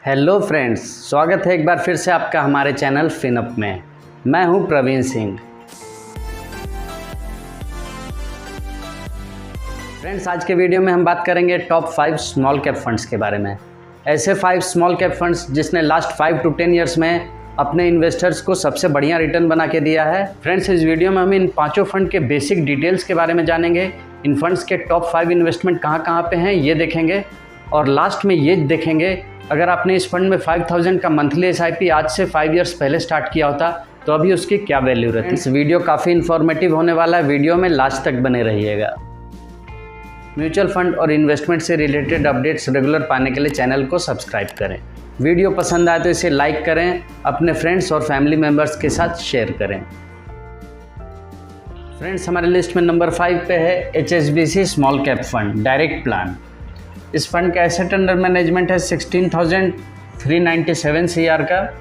Hello friends, स्वागत है एक बार फिर से आपका हमारे चैनल फिनअप में। मैं हूं प्रवीण सिंह। फ्रेंड्स, आज के वीडियो में हम बात करेंगे टॉप 5 स्मॉल कैप फंड्स के बारे में। ऐसे 5 स्मॉल कैप फंड्स जिसने लास्ट 5 to 10 ईयर्स में अपने इन्वेस्टर्स को सबसे बढ़िया रिटर्न बना के दिया है। फ्रेंड्स, इस वीडियो में हम इन पाँचों फंड के बेसिक डिटेल्स के बारे में जानेंगे। इन फंड्स के टॉप 5 इन्वेस्टमेंट कहाँ पे हैं ये देखेंगे, और लास्ट में ये देखेंगे अगर आपने इस फंड में 5000 का मंथली SIP आज से 5 ईयर्स पहले स्टार्ट किया होता तो अभी उसकी क्या वैल्यू रहती। इस वीडियो काफ़ी इन्फॉर्मेटिव होने वाला है, वीडियो में लास्ट तक बने रहिएगा। म्यूचुअल फंड और इन्वेस्टमेंट से रिलेटेड अपडेट्स रेगुलर पाने के लिए चैनल को सब्सक्राइब करें। वीडियो पसंद आए तो इसे लाइक करें, अपने फ्रेंड्स और फैमिली मेम्बर्स के साथ शेयर करें। फ्रेंड्स, हमारे लिस्ट में नंबर 5 पे है HSBC small cap fund direct plan. इस फंड का एसेट अंडर मैनेजमेंट है 16,397 CR का।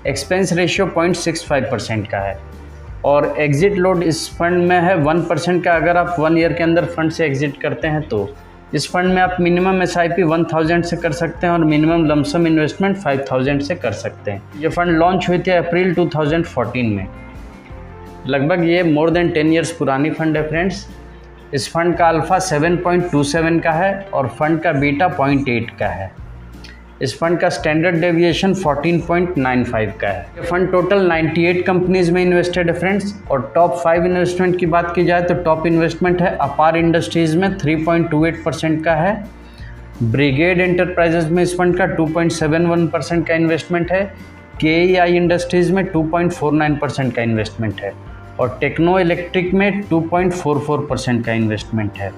एक्सपेंस रेशियो 0.65% का है और एग्जिट लोड इस फंड में है 1% का। अगर आप 1 ईयर के अंदर फंड से एग्जिट करते हैं तो इस फंड में आप मिनिमम SIP 1000 से कर सकते हैं और मिनिमम लमसम इन्वेस्टमेंट 5000 से कर सकते हैं। ये फंड लॉन्च हुई थी अप्रैल 2014 में। लगभग ये मोर देन 10 ईयर्स पुरानी फंड है। फ्रेंड्स, इस फंड का अल्फ़ा 7.27 का है और फंड का बीटा 0.8 का है। इस फंड का स्टैंडर्ड डेविएशन 14.95 का है। ये फंड टोटल 98 कंपनीज़ में इन्वेस्टेड है। फ्रेंड्स, और टॉप 5 इन्वेस्टमेंट की बात की जाए तो टॉप इन्वेस्टमेंट है अपार इंडस्ट्रीज़ में 3.28% का है। ब्रिगेड एंटरप्राइजेज में इस फंड का 2.71% का इन्वेस्टमेंट है। KEI इंडस्ट्रीज़ में 2.49% का इन्वेस्टमेंट है और टेक्नो इलेक्ट्रिक में 2.44% का इन्वेस्टमेंट है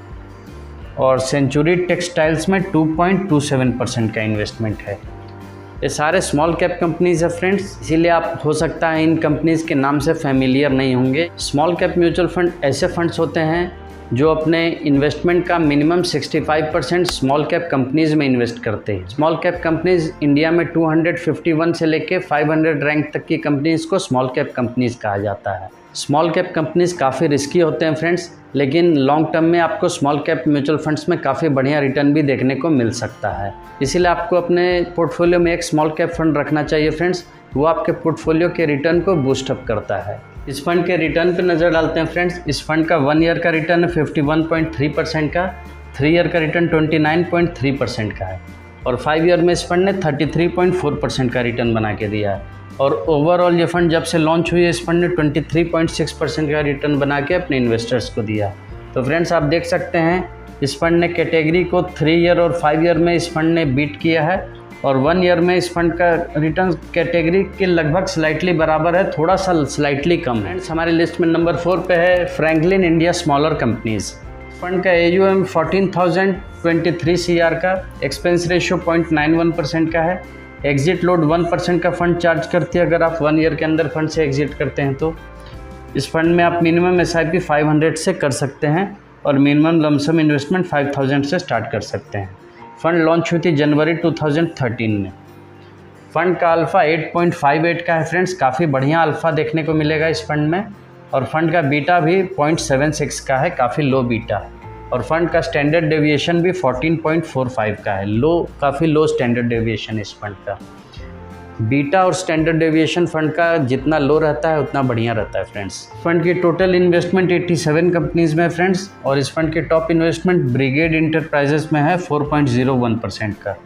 और सेंचुरी टेक्सटाइल्स में 2.27% का इन्वेस्टमेंट है। ये सारे स्मॉल कैप कंपनीज़ है फ्रेंड्स, इसीलिए आप हो सकता है इन कंपनीज़ के नाम से फैमिलियर नहीं होंगे। स्मॉल कैप म्यूचुअल फंड ऐसे फंड्स होते हैं जो अपने इन्वेस्टमेंट का मिनिमम 65% स्मॉल कैप कंपनीज़ में इन्वेस्ट करते हैं। स्मॉल कैप कंपनीज़ इंडिया में 251 से लेके 500 रैंक तक की कंपनीज़ को स्मॉल कैप कंपनीज़ कहा जाता है। स्मॉल कैप कंपनीज़ काफ़ी रिस्की होते हैं फ्रेंड्स, लेकिन लॉन्ग टर्म में आपको स्मॉल कैप म्यूचुअल फंड्स में काफ़ी बढ़िया रिटर्न भी देखने को मिल सकता है। इसीलिए आपको अपने पोर्टफोलियो में एक स्मॉल कैप फंड रखना चाहिए फ्रेंड्स, वो आपके पोर्टफोलियो के रिटर्न को बूस्टअप करता है। इस फंड के रिटर्न पर नज़र डालते हैं फ्रेंड्स। इस फंड का 1 ईयर का रिटर्न है 51.3% का, 3 ईयर का रिटर्न 29.3% का है और 5 ईयर में इस फंड ने 33.4% का रिटर्न बना के दिया है। और ओवरऑल ये फंड जब से लॉन्च हुई है इस फंड ने 23.6% का रिटर्न बना के अपने इन्वेस्टर्स को दिया। तो फ्रेंड्स, आप देख सकते हैं इस फंड ने कैटेगरी को 3 ईयर और 5 ईयर में इस फंड ने बीट किया है और 1 ईयर में इस फंड का रिटर्न कैटेगरी के लगभग स्लाइटली बराबर है, थोड़ा सा स्लाइटली कम है। फ्रेंड्स, हमारी लिस्ट में नंबर 4 पे है Franklin India smaller companies. Fund का AUM 14,023 CR का, एक्सपेंस रेशियो 0.91% का है। एग्जिट लोड 1% का फंड चार्ज करती है अगर आप 1 ईयर के अंदर फंड से एग्जिट करते हैं तो। इस फंड में आप मिनिमम SIP 500 से कर सकते हैं और मिनिमम लमसम इन्वेस्टमेंट 5000 से स्टार्ट कर सकते हैं। फंड लॉन्च हुई थी जनवरी 2013 में। फंड का अल्फ़ा 8.58 का है फ्रेंड्स, काफ़ी बढ़िया अल्फ़ा देखने को मिलेगा इस फंड में और फंड का बीटा भी 0.76 का है, काफ़ी लो बीटा है और फंड का स्टैंडर्ड डेविएशन भी 14.45 का है, काफ़ी लो स्टैंडर्ड डेविएशन इस फंड का। बीटा और स्टैंडर्ड डेविएशन फंड का जितना लो रहता है उतना बढ़िया रहता है फ्रेंड्स। फंड की टोटल इन्वेस्टमेंट 87 कंपनीज़ में फ्रेंड्स और इस फंड के टॉप इन्वेस्टमेंट ब्रिगेड इंटरप्राइजेस में है 4.01% का।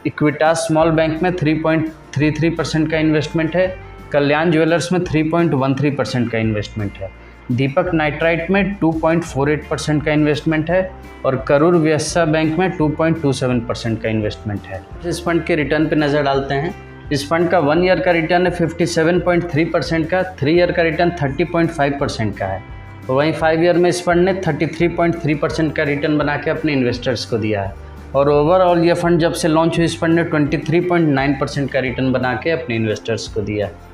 इक्विटास स्मॉल बैंक में 3.33% का इन्वेस्टमेंट है। कल्याण ज्वेलर्स में 3.13% का इन्वेस्टमेंट है। दीपक नाइट्राइट में 2.48% का इन्वेस्टमेंट है और करूर वैश्य बैंक में 2.27% का इन्वेस्टमेंट है। इस फंड के रिटर्न पे नज़र डालते हैं। इस फंड का 1 ईयर का रिटर्न है 57.3% का, 3 ईयर का रिटर्न 30.5% का है। तो वहीं 5 ईयर में इस फंड ने 33.3% का रिटर्न बना के अपने इन्वेस्टर्स को दिया है और ओवरऑल ये फंड जब से लॉन्च हुई इस फंड ने 23.9% का रिटर्न बना के अपने इन्वेस्टर्स को दिया है।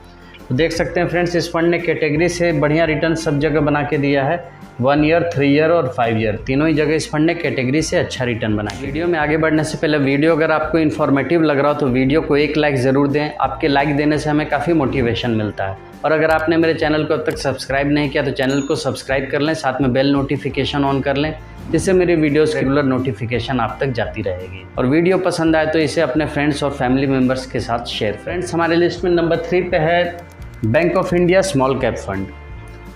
तो देख सकते हैं फ्रेंड्स, इस फंड ने कैटेगरी से बढ़िया रिटर्न सब जगह बना के दिया है। 1 ईयर, 3 ईयर और 5 ईयर, तीनों ही जगह इस फंड ने कैटेगरी से अच्छा रिटर्न बनाया। वीडियो में आगे बढ़ने से पहले वीडियो अगर आपको इन्फॉर्मेटिव लग रहा हो तो वीडियो को एक लाइक ज़रूर दें। आपके लाइक देने से हमें काफ़ी मोटिवेशन मिलता है। और अगर आपने मेरे चैनल को अब तक सब्सक्राइब नहीं किया तो चैनल को सब्सक्राइब कर लें, साथ में बेल नोटिफिकेशन ऑन कर लें, जिससे मेरी वीडियोस रेगुलर नोटिफिकेशन आप तक जाती रहेगी। और वीडियो पसंद आए तो इसे अपने फ्रेंड्स और फैमिली मेम्बर्स के साथ शेयर। फ्रेंड्स, हमारे लिस्ट में नंबर 3 पे है bank of India small cap fund.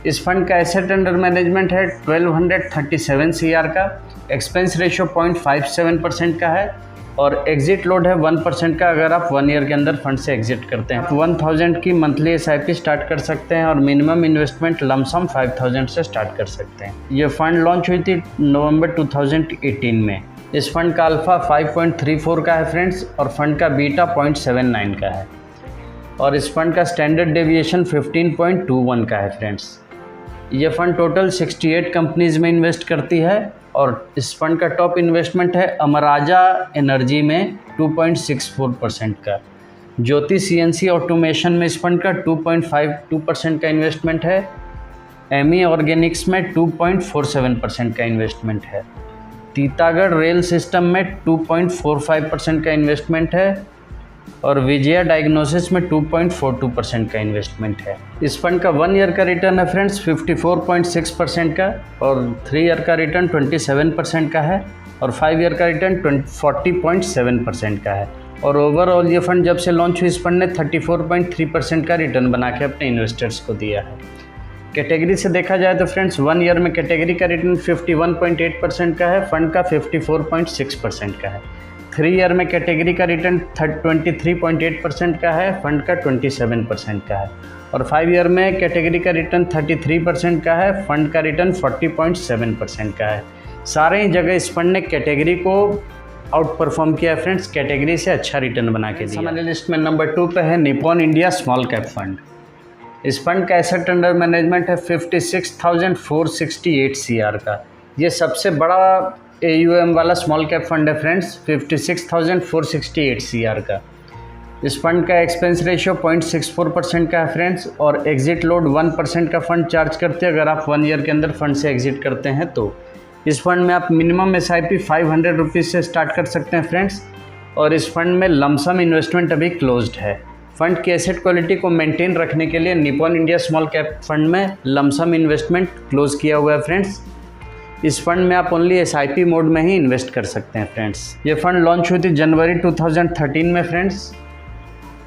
इस फंड का एसेट अंडर मैनेजमेंट है 1237 CR का, एक्सपेंस रेशियो 0.57% का है और एग्जिट लोड है 1% का अगर आप 1 ईयर के अंदर फंड से एग्जिट करते हैं। 1000 की मंथली SIP स्टार्ट कर सकते हैं और मिनिमम इन्वेस्टमेंट लमसम 5000 से स्टार्ट कर सकते हैं। ये फंड लॉन्च हुई थी नवंबर 2018 में। इस फंड का अल्फा 5.34 का है फ्रेंड्स और फंड का बीटा 0.79 का है और इस फंड का स्टैंडर्ड डेविएशन 15.21 का है फ्रेंड्स। ये फंड टोटल 68 कंपनीज़ में इन्वेस्ट करती है और इस फंड का टॉप इन्वेस्टमेंट है अमराजा एनर्जी में 2.64% का। ज्योति CNC ऑटोमेशन में इस फंड का 2.52% का इन्वेस्टमेंट है। एमी ऑर्गेनिक्स में 2.47% का इन्वेस्टमेंट है। तीतागढ़ रेल सिस्टम में 2.45% का इन्वेस्टमेंट है और विजया डायग्नोसिस में 2.42% का इन्वेस्टमेंट है। इस फंड का 1 ईयर का रिटर्न है फ्रेंड्स 54.6% का और 3 ईयर का रिटर्न 27% का है और 5 ईयर का रिटर्न 40.7% का है। और ओवरऑल ये फंड जब से लॉन्च हुई इस फंड ने 34.3% का रिटर्न बना के अपने इन्वेस्टर्स को दिया है। कैटेगरी से देखा जाए तो फ्रेंड्स 1 ईयर में कैटेगरी का रिटर्न 51.8% का है, फंड का 54.6% का है। 3 ईयर में कैटेगरी का रिटर्न 23.8% का है, फंड का 27% का है और 5 ईयर में कैटेगरी का रिटर्न 33% का है, फंड का रिटर्न 40.7% का है। सारे ही जगह इस फंड ने कैटेगरी को आउट परफॉर्म किया है फ्रेंड्स, कैटेगरी से अच्छा रिटर्न बना के दिया। हमारे लिस्ट में नंबर 2 पे है Nippon India small cap fund. इस फंड का एसेट अंडर मैनेजमेंट है 56,468 CR का। ये सबसे बड़ा AUM वाला स्मॉल कैप फंड है फ्रेंड्स, 56,468 CR का। इस फंड का एक्सपेंस रेशियो 0.64% का है फ्रेंड्स और एग्जिट लोड 1% का फंड चार्ज करते हैं अगर आप 1 ईयर के अंदर फंड से एग्जिट करते हैं तो। इस फंड में आप मिनिमम SIP 500 रुपीज़ से स्टार्ट कर सकते हैं फ्रेंड्स और इस फंड में लमसम इन्वेस्टमेंट अभी क्लोज्ड है। फंड की एसेट क्वालिटी को मेंटेन रखने के लिए Nippon India small cap fund में लमसम इन्वेस्टमेंट क्लोज किया हुआ है फ्रेंड्स। इस फंड में आप ओनली SIP मोड में ही इन्वेस्ट कर सकते हैं फ्रेंड्स। ये फंड लॉन्च हुई थी जनवरी 2013 में फ्रेंड्स।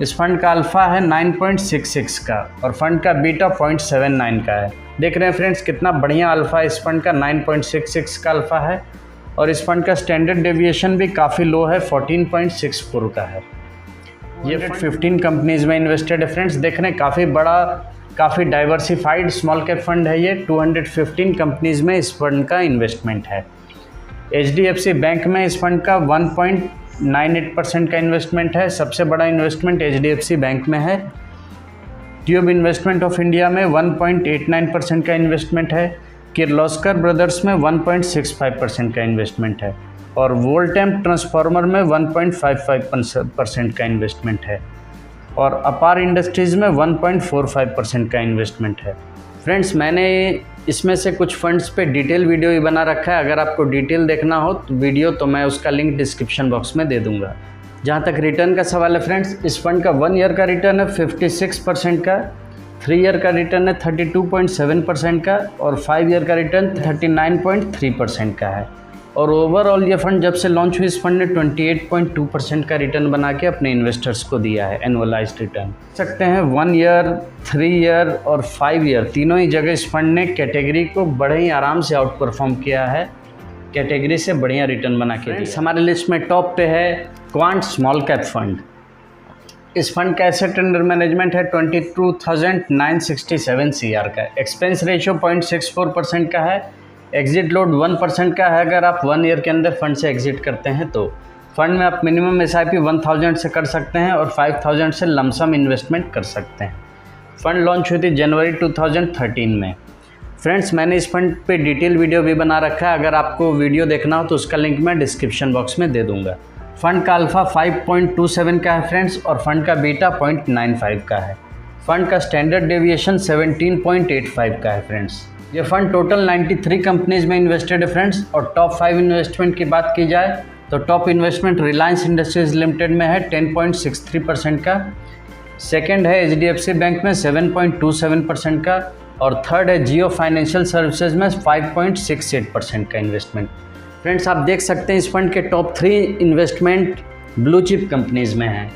इस फंड का अल्फ़ा है 9.66 का और फंड का बीटा 0.79 का है। देख रहे हैं फ्रेंड्स कितना बढ़िया अल्फ़ा इस फंड का 9.66 का अल्फ़ा है और इस फंड का स्टैंडर्ड डेविएशन भी काफ़ी लो है 14.64 का है। ये 15 कंपनीज़ में इन्वेस्टेड है फ्रेंड्स। देख रहे हैं काफ़ी बड़ा, काफ़फ़ी डाइवर्सिफाइड स्मॉल कैप फंड है ये। 215 कंपनीज़ में इस फंड का इन्वेस्टमेंट है। HDFC बैंक में इस फंड का 1.98% का इन्वेस्टमेंट है। सबसे बड़ा इन्वेस्टमेंट HDFC बैंक में है। ट्यूब इन्वेस्टमेंट ऑफ इंडिया में 1.89% का इन्वेस्टमेंट है। किर्लोस्कर ब्रदर्स में 1.65% का इन्वेस्टमेंट है और वोल्टेम ट्रांसफार्मर में 1.55% का इन्वेस्टमेंट है और अपार इंडस्ट्रीज़ में 1.45% का इन्वेस्टमेंट है। फ्रेंड्स, मैंने इसमें से कुछ फंड्स पे डिटेल वीडियो ही बना रखा है। अगर आपको डिटेल देखना हो तो वीडियो तो मैं उसका लिंक डिस्क्रिप्शन बॉक्स में दे दूंगा। जहाँ तक रिटर्न का सवाल है फ्रेंड्स, इस फंड का 1 ईयर का रिटर्न है 56% का, 3 ईयर का रिटर्न है 32.7% का और 5 ईयर का रिटर्न 39.3% का है। और ओवरऑल ये फंड जब से लॉन्च हुई इस फंड ने 28.2% का रिटर्न बना के अपने इन्वेस्टर्स को दिया है, एनुअलाइज्ड रिटर्न सकते हैं। 1 ईयर, 3 ईयर और 5 ईयर तीनों ही जगह इस फंड ने कैटेगरी को बड़े ही आराम से आउट परफॉर्म किया है, कैटेगरी से बढ़िया रिटर्न बना के दिया। हमारे लिस्ट में टॉप पे है क्वांट स्मॉल कैप फंड। इस फंड का एसेट अंडर मैनेजमेंट है 22,967 CR का। एक्सपेंस रेशियो 0.64% का है। एग्जिट लोड 1% का है अगर आप 1 ईयर के अंदर फंड से एग्जिट करते हैं तो। फंड में आप मिनिमम SIP 1000 से कर सकते हैं और 5000 से लमसम इन्वेस्टमेंट कर सकते हैं। फंड लॉन्च हुई थी जनवरी 2013 में। फ्रेंड्स, मैंने इस फंड पे डिटेल वीडियो भी बना रखा है। अगर आपको वीडियो देखना हो तो उसका लिंक मैं डिस्क्रिप्शन बॉक्स में दे दूंगा। फंड का अल्फ़ा 5.27 का है फ्रेंड्स और फंड का बीटा 0.95 का है। फंड का स्टैंडर्ड डेविएशन 17.85 का है फ्रेंड्स। ये फंड टोटल 93 कंपनीज में इन्वेस्टेड है फ्रेंड्स। और टॉप 5 इन्वेस्टमेंट की बात की जाए तो top investment Reliance industries limited में है 10.63% का, सेकंड है HDFC बैंक में 7.27% का, और थर्ड है जियो फाइनेंशियल सर्विसेज में 5.68% का इन्वेस्टमेंट। फ्रेंड्स आप देख सकते हैं इस फंड के top 3 investment blue chip companies में हैं।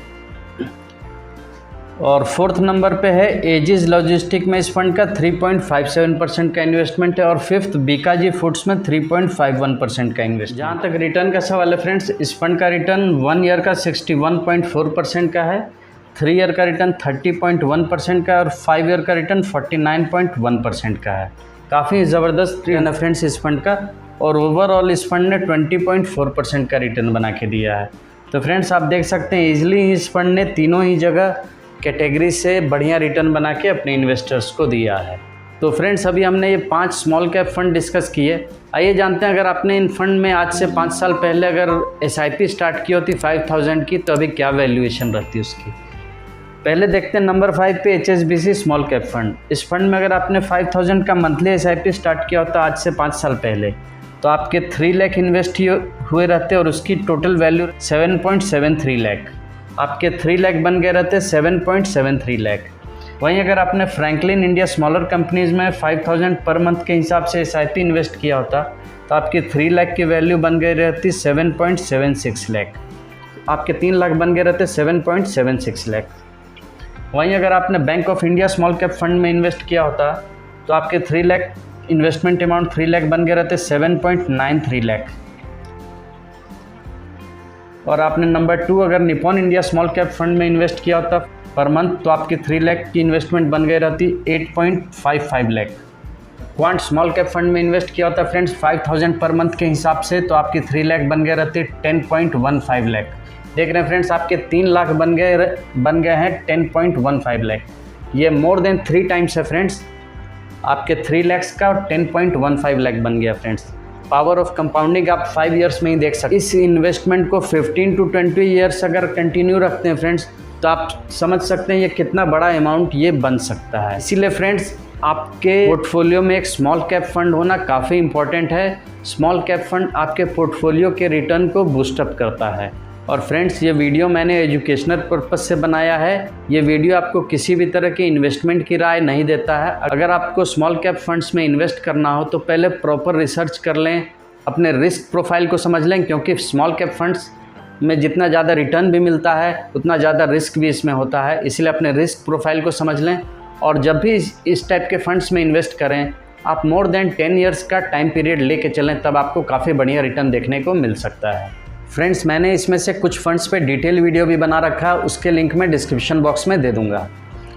और फोर्थ नंबर पे है एजिस लॉजिस्टिक में इस फंड का 3.57% का इन्वेस्टमेंट है, और फिफ्थ बीकाजी फूड्स में 3.51% का इन्वेस्टमेंट। जहाँ तक रिटर्न का सवाल है फ्रेंड्स, इस फंड का रिटर्न 1 ईयर का 61.4% का है, 3 ईयर का रिटर्न 30.1% का है, और 5 ईयर का रिटर्न 49.1% का है। काफ़ी ज़बरदस्त रिटर्न है फ्रेंड्स इस फंड का, और ओवरऑल इस फंड ने 20.4% का रिटर्न बना के दिया है। तो फ्रेंड्स आप देख सकते हैं ईजिली इस फंड ने तीनों ही जगह कैटेगरी से बढ़िया रिटर्न बना के अपने इन्वेस्टर्स को दिया है। तो फ्रेंड्स अभी हमने ये 5 स्मॉल कैप फंड डिस्कस किए। आइए जानते हैं अगर आपने इन फंड में आज से 5 साल पहले अगर SIP स्टार्ट की होती 5000 की तो अभी क्या वैल्यूएशन रहती उसकी। पहले देखते हैं नंबर 5 पे HSBC स्मॉल कैप फंड। इस फंड में अगर आपने 5000 का मंथली SIP स्टार्ट किया होता आज से 5 साल पहले तो आपके 3 लाख इन्वेस्ट हुए रहते और उसकी टोटल वैल्यू 7.73 लाख, आपके 3 लाख बन गए रहते 7.73 लाख। वहीं अगर आपने फ्रैंकलिन इंडिया स्मॉलर कंपनीज़ में 5000 पर मंथ के हिसाब से SIP इन्वेस्ट किया होता तो आपकी 3 लाख की वैल्यू बन गई रहती 7.76 लाख, आपके 3 लाख बन गए रहते 7.76 लाख। वहीं अगर आपने bank of India small cap fund में इन्वेस्ट किया होता तो आपके 3 लाख इन्वेस्टमेंट अमाउंट 3 लाख बन गए रहते 7.93 लाख। और आपने नंबर 2 अगर Nippon India small cap fund में इन्वेस्ट किया होता पर मंथ तो आपकी 3 लाख की इन्वेस्टमेंट बन गई रहती 8.55 lakh. Quant small cap fund में इन्वेस्ट किया होता फ्रेंड्स 5000 पर मंथ के हिसाब से तो आपकी 3 लाख बन गए रहती 10.15 लाख। देख रहे हैं फ्रेंड्स आपके 3 लाख बन गए हैं 10.15 लाख। ये मोर देन 3 टाइम्स है फ्रेंड्स, आपके 3 लाख का 10.15 लाख बन गया फ्रेंड्स। पावर ऑफ कंपाउंडिंग आप 5 ईयर्स में ही देख सकते हैं। इस इन्वेस्टमेंट को 15 to 20 ईयर्स अगर कंटिन्यू रखते हैं फ्रेंड्स तो आप समझ सकते हैं ये कितना बड़ा अमाउंट ये बन सकता है। इसीलिए फ्रेंड्स आपके पोर्टफोलियो में एक स्मॉल कैप फंड होना काफ़ी इंपॉर्टेंट है। स्मॉल कैप फंड आपके पोर्टफोलियो के रिटर्न को बूस्टअप करता है। और फ्रेंड्स ये वीडियो मैंने एजुकेशनल पर्पस से बनाया है, ये वीडियो आपको किसी भी तरह की इन्वेस्टमेंट की राय नहीं देता है। अगर आपको स्मॉल कैप फंड्स में इन्वेस्ट करना हो तो पहले प्रॉपर रिसर्च कर लें, अपने रिस्क प्रोफाइल को समझ लें, क्योंकि स्मॉल कैप फंड्स में जितना ज़्यादा रिटर्न भी मिलता है उतना ज़्यादा रिस्क भी इसमें होता है। इसलिए अपने रिस्क प्रोफाइल को समझ लें, और जब भी इस टाइप के फंड्स में इन्वेस्ट करें आप मोर देन 10 ईयर्स का टाइम पीरियड लेके चलें, तब आपको काफ़ी बढ़िया रिटर्न देखने को मिल सकता है। फ्रेंड्स मैंने इसमें से कुछ फंड्स पे डिटेल वीडियो भी बना रखा है, उसके लिंक मैं डिस्क्रिप्शन बॉक्स में दे दूंगा।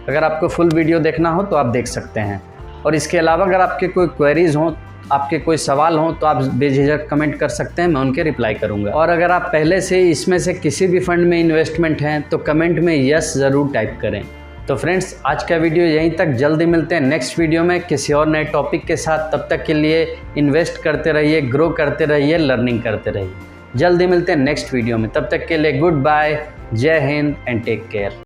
अगर आपको फुल वीडियो देखना हो तो आप देख सकते हैं। और इसके अलावा अगर आपके कोई क्वेरीज़ हों, आपके कोई सवाल हों तो आप बेझिझक कमेंट कर सकते हैं, मैं उनके रिप्लाई करूंगा। और अगर आप पहले से ही इसमें से किसी भी फंड में इन्वेस्टमेंट हैं तो कमेंट में यस ज़रूर टाइप करें। तो फ्रेंड्स आज का वीडियो यहीं तक, जल्दी मिलते हैं नेक्स्ट वीडियो में किसी और नए टॉपिक के साथ। तब तक के लिए इन्वेस्ट करते रहिए, ग्रो करते रहिए, लर्निंग करते रहिए। जल्दी मिलते हैं नेक्स्ट वीडियो में, तब तक के लिए गुड बाय, जय हिंद एंड टेक केयर।